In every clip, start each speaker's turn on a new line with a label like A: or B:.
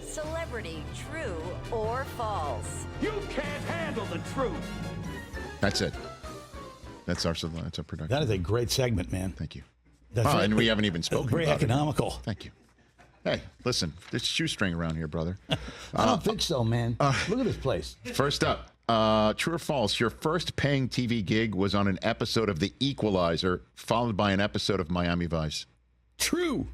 A: Celebrity True or False.
B: You can't handle the truth.
C: That's it. That's our production.
D: That is a great segment, man.
C: Thank you.
D: That's
C: we haven't even spoken
D: very
C: about
D: economical.
C: Thank you. Hey, listen, there's shoestring around here, brother.
D: I don't think so, man. Look at this place.
C: First up, true or false, your first paying TV gig was on an episode of The Equalizer, followed by an episode of Miami Vice.
D: True.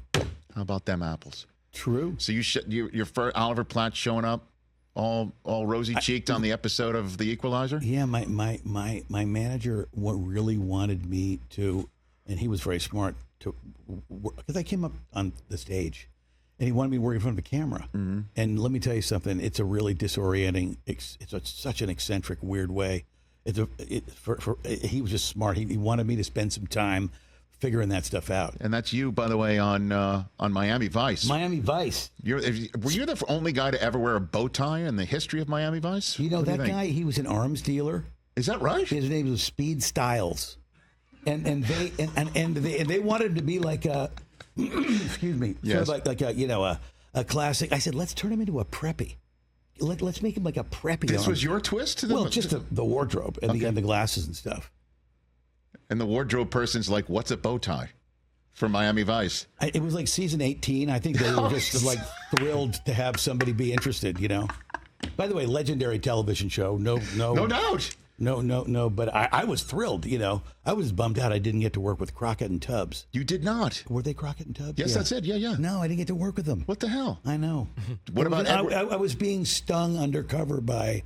C: How about them apples?
D: True.
C: So your first Oliver Platt showing up all rosy-cheeked on the episode of The Equalizer?
D: Yeah, my manager really wanted me to, and he was very smart, to because I came up on the stage. And he wanted me to work in front of the camera. Mm-hmm. And let me tell you something. It's a really disorienting. It's such an eccentric, weird way. He was just smart. He wanted me to spend some time figuring that stuff out.
C: And that's you, by the way, on Miami Vice.
D: Miami Vice.
C: Were you the only guy to ever wear a bow tie in the history of Miami Vice?
D: You know that guy? He was an arms dealer.
C: Is that right?
D: His name was Speed Styles, and they wanted him to be like a. Excuse me.
C: Yes.
D: Sort of a classic. I said, let's turn him into a preppy. Let's make him like a preppy.
C: This was your twist to them?
D: Well, just the wardrobe and the glasses and stuff.
C: And the wardrobe person's like, what's a bow tie for Miami Vice?
D: It was like season 18. I think they were just like thrilled to have somebody be interested, you know. By the way, legendary television show. No
C: doubt.
D: No, but I was thrilled, you know. I was bummed out I didn't get to work with Crockett and Tubbs.
C: You did not?
D: Were they Crockett and Tubbs?
C: Yes, that's it. Yeah.
D: No, I didn't get to work with them.
C: What the hell?
D: I know.
C: What about Edward?
D: I was being stung undercover by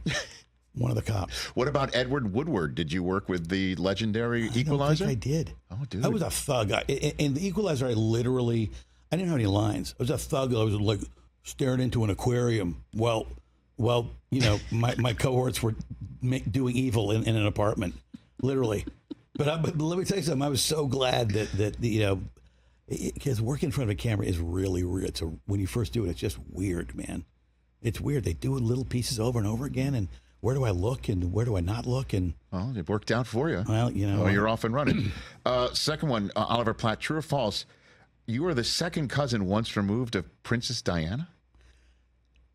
D: one of the cops.
C: What about Edward Woodward? Did you work with the legendary Equalizer?
D: I don't think I did.
C: Oh, dude.
D: I was a thug. In the Equalizer, I didn't have any lines. I was a thug. I was like staring into an aquarium. Well, you know, my cohorts were doing evil in an apartment, literally. But let me tell you something. I was so glad that you know, because working in front of a camera is really weird. So when you first do it, it's just weird, man. It's weird. They do little pieces over and over again, and where do I look and where do I not look? And
C: well, it worked out for you.
D: Well, you know,
C: you're off and running. Second one, Oliver Platt. True or false? You were the second cousin once removed of Princess Diana.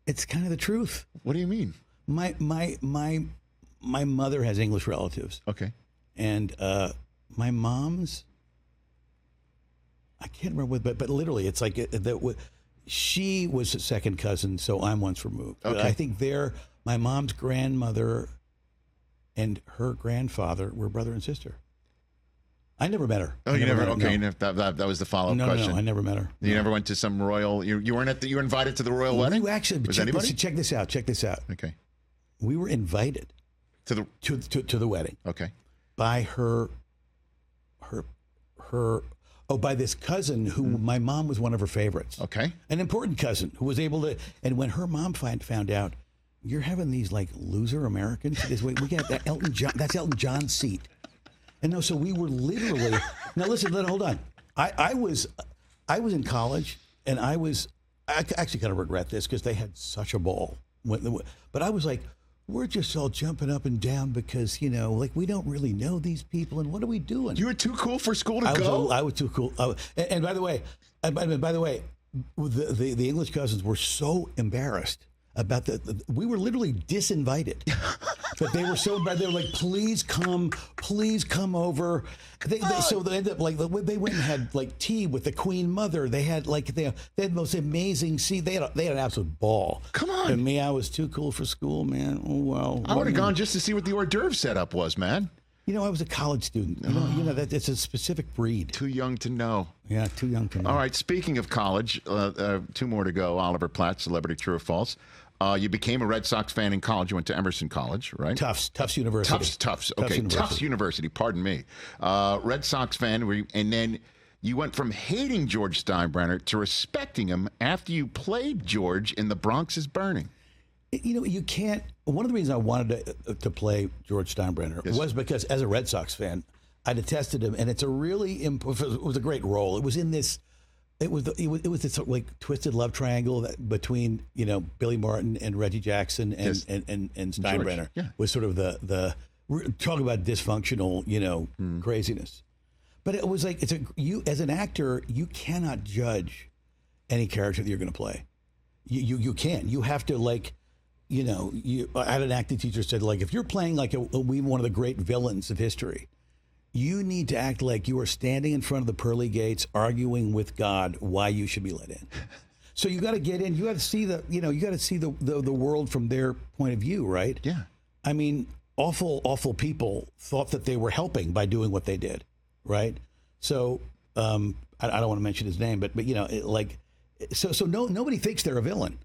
D: It's kind of the truth.
C: What do you mean?
D: My mother has English relatives.
C: Okay.
D: And my mom's, I can't remember, but literally, it's like she was a second cousin, so I'm once removed.
C: Okay.
D: But I think my mom's grandmother and her grandfather were brother and sister. I never met her.
C: Oh, you never? Okay, no. That was the follow-up question.
D: No, I never met her.
C: You never went to some royal. You weren't you were invited to the royal wedding.
D: You actually
C: was anybody?
D: Check this out.
C: Okay.
D: We were invited
C: to
D: the wedding.
C: Okay.
D: By her. By this cousin who my mom was one of her favorites.
C: Okay.
D: An important cousin who was able to. And when her mom found out, you're having these like loser Americans. We got that Elton John. That's Elton John's seat. And no, so we were literally. Now listen, hold on. I was in college, and I actually kind of regret this because they had such a ball. But I was like, we're just all jumping up and down because, you know, like we don't really know these people, and what are we doing?
C: You were too cool for school to go.
D: I was too cool. And by the way, the English cousins were so embarrassed about we were literally disinvited. But they were so bad. They were like, please come over. So they ended up like they went and had like tea with the Queen Mother. They had the most amazing They had an absolute ball.
C: Come on.
D: And me, I was too cool for school, man. Oh well.
C: I would have gone just to see what the hors d'oeuvre setup was, man.
D: You know, I was a college student. You know that it's a specific breed.
C: Too young to know.
D: Yeah, too young to know.
C: All right. Speaking of college, 2 more to go. Oliver Platt, celebrity, true or false? You became a Red Sox fan in college. You went to Emerson College, right?
D: Tufts University.
C: Tufts. Okay, Tufts University. Pardon me. Red Sox fan, and then you went from hating George Steinbrenner to respecting him after you played George in The Bronx is Burning.
D: You know, you can't. One of the reasons I wanted to play George Steinbrenner was because, as a Red Sox fan, I detested him, and it's a really it was a great role. It was in this. It was this like twisted love triangle between, you know, Billy Martin and Reggie Jackson and Steinbrenner.
C: Yeah.
D: Was sort of the talk about dysfunctional, you know, craziness. But it was like you as an actor, you cannot judge any character that you're going to play. You can't. You have to like, you know, I had an acting teacher said, like, if you're playing like one of the great villains of history, you need to act like you are standing in front of the pearly gates arguing with God why you should be let in. So you got to get in. You got to see you got to see the world from their point of view, right?
C: Yeah.
D: I mean, awful people thought that they were helping by doing what they did, right? So I don't want to mention his name, but you know, nobody thinks they're a villain.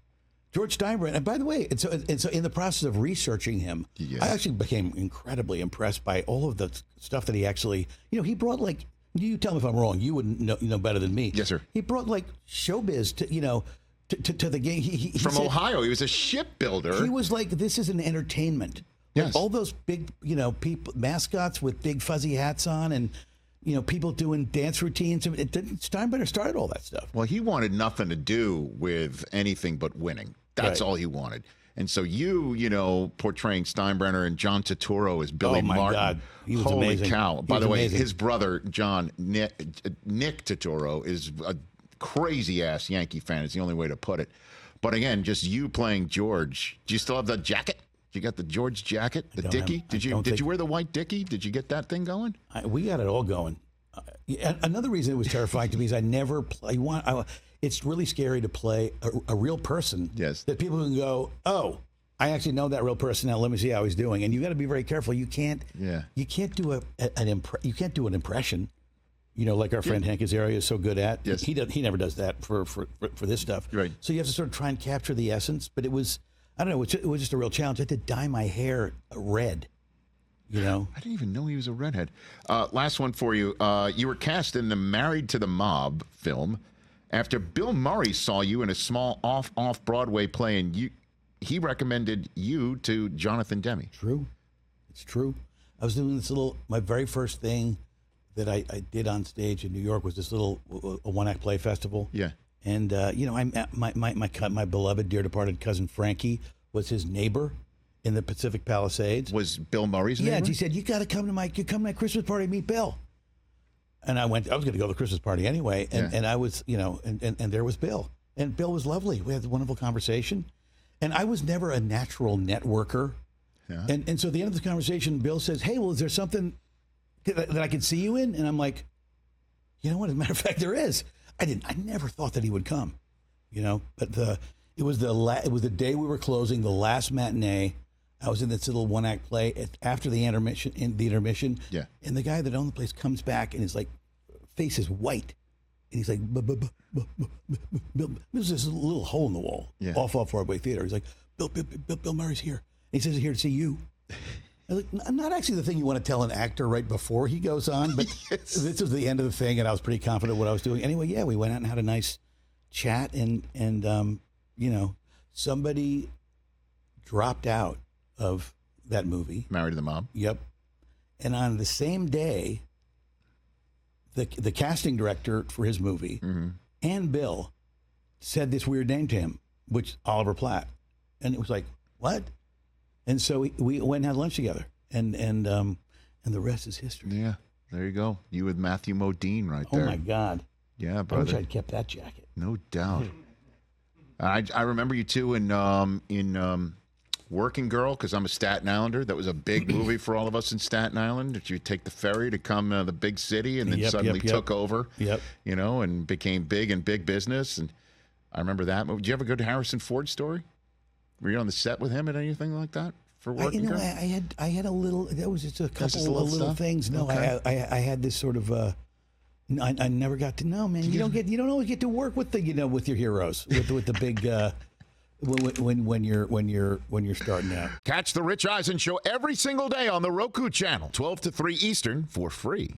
D: George Steinbrenner, and by the way, and so in the process of researching him, I actually became incredibly impressed by all of the stuff that he actually, you know, he brought like, you tell me if I'm wrong, you would know better than me.
C: Yes, sir.
D: He brought like showbiz to, you know, to the game. He
C: From
D: said,
C: Ohio, he was a shipbuilder.
D: he was like, this is an entertainment.
C: Yes.
D: Like all those big, you know, people, mascots with big fuzzy hats on, and you know, people doing dance routines. Steinbrenner started all that stuff.
C: Well, he wanted nothing to do with anything but winning. That's
D: Right.
C: all he wanted. And so you know, portraying Steinbrenner and John Turturro as Billy
D: Oh, my
C: Martin.
D: God. He was
C: Holy
D: amazing.
C: cow.
D: He
C: By
D: was
C: the way,
D: amazing.
C: his brother, Nick Turturro, is a crazy-ass Yankee fan, is the only way to put it. But again, just you playing George. Do you still have the jacket? You got the George jacket, the Dickie? Did you wear the white Dickie? Did you get that thing going?
D: We got it all going. Another reason it was terrifying to me is I never play. It's really scary to play a real person.
C: Yes.
D: That people can go, oh, I actually know that real person now. Let me see how he's doing. And you got to be very careful. You can't.
C: Yeah.
D: You can't do you can't do an impression. You know, like our friend Hank Azaria is so good at.
C: Yes.
D: He never does that for this stuff.
C: Right.
D: So you have to sort of try and capture the essence. But it was, I don't know, it was just a real challenge. I had to dye my hair red. You know,
C: I didn't even know he was a redhead. Last one for you. You were cast in the Married to the Mob film after Bill Murray saw you in a small off-Broadway play, and he recommended you to Jonathan Demme.
D: True. It's true. I was doing my very first thing that I did on stage in New York was this little a one-act play festival.
C: Yeah.
D: And, you know, my beloved, dear departed cousin Frankie was his neighbor in the Pacific Palisades.
C: Was Bill Murray's neighbor?
D: Yeah, and he said, you got to come to my Christmas party, meet Bill. And I was going to go to the Christmas party anyway. And I was, you know, and there was Bill. And Bill was lovely. We had a wonderful conversation. And I was never a natural networker.
C: Yeah.
D: And so at the end of the conversation, Bill says, hey, well, is there something that I could see you in? And I'm like, you know what? As a matter of fact, there is. I never thought that he would come, you know, but it was the day we were closing, the last matinee. I was in this little one-act play after the intermission.
C: Yeah.
D: And the guy that owned the place comes back and his like face is white, and he's like, there's this little hole in the wall off Broadway Theater. He's like, Bill Murray's here. And he says he's here to see you. I was like, not actually the thing you want to tell an actor right before he goes on, but this was the end of the thing, and I was pretty confident what I was doing. Anyway, yeah, we went out and had a nice chat, and you know, somebody dropped out of that movie.
C: Married to the Mob.
D: Yep. And on the same day, the casting director for his movie and Bill said this weird name to him, which Oliver Platt, and it was like, what? And so we went and had lunch together, and the rest is history.
C: Yeah, there you go. You with Matthew Modine right there.
D: Oh my God.
C: Yeah,
D: I
C: brother.
D: wish I'd kept that jacket.
C: No doubt. I remember you too in Working Girl, because I'm a Staten Islander. That was a big movie for all of us in Staten Island. That you take the ferry to come to the big city, and then suddenly took over.
D: Yep.
C: You know, and became big in big business. And I remember that movie. Did you ever go to Harrison Ford's story? Were you on the set with him at anything like that for Working Girl?
D: I had a little. That was just a couple
C: just a
D: of
C: little
D: little
C: stuff?
D: things. No,
C: Okay.
D: I had this sort of. I never got to know, man. You don't always get to work with with your heroes with the big. When you're starting out.
C: Catch the Rich Eisen Show every single day on the Roku channel, 12 to 3 Eastern, for free.